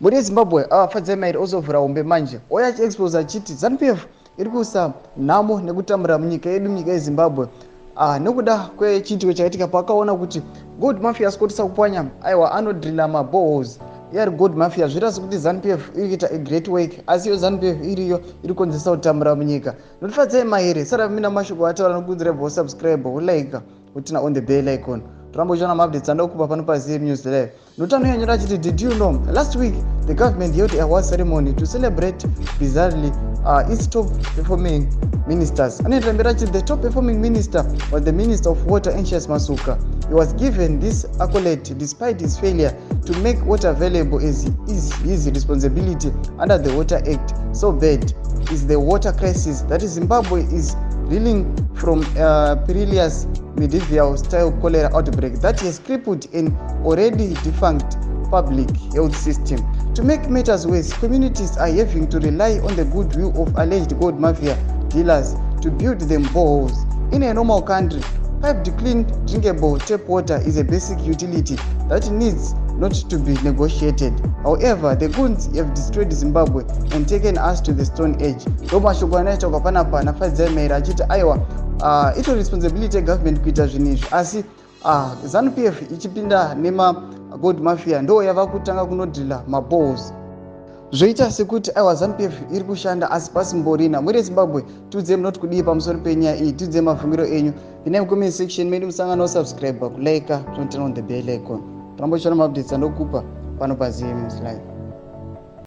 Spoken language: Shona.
muri Zimbabwe afadza mairi ozovhura umbe manje oya chiexpose achiti ZANU-PF iri kusa nhamo nekutamura munyika yedu nyika yeZimbabwe nekuda kwechiitiko chaitika pakaona kuti gold mafia Scott Sakupwanya aiwa anodrilla maboreholes yari gold mafia zvirasi kuti ZANU-PF iri kuita a great work asi iyo ZANU-PF iriyo iri kukonzeresa kutamura munyika. Notifadzai mahere sara mina mashoko ataura nokunzi rebva subscribe ulike utina on the bell icon torambochiona maupdates andokupa pano paZim News Live. Notano yanyora achiti did you know last week the government held a award ceremony to celebrate bizarrely its top performing ministers. Anoitambira achiti the top performing minister was the Minister of Water Anxious Masuka. He was given this accolade despite his failure to make water available as his responsibility under the Water Act. So bad is the water crisis that Zimbabwe is reeling from perilous medieval style cholera outbreak that has crippled an already defunct public health system. To make matters worse, communities are having to rely on the goodwill of alleged gold mafia dealers to build them boreholes. In a normal country, piped clean drinkable tap water is a basic utility that needs not to be negotiated. However, the goons have destroyed Zimbabwe and taken us to the stone age. Domashoko anaitoka panapa nafadzai mairi achiti aiwa ito responsibility government kuita zvinhu izvi asi ZANU-PF ichipinda nema gold mafia ndo yava kutanga kunodhila maboreholes. Zvoita sekuti aiwa ZANU-PF iri kushanda asi pasimborina. Muri Zimbabwe tiudzei munoti kudii pamusoro penyaya iyi, tiudzei mabvungiro enyu. Pinai mucomment section medu musangano kusubscribe kulike tonotana on the bell icon. Torambochiona maupdates andokupa pano paZim News Live.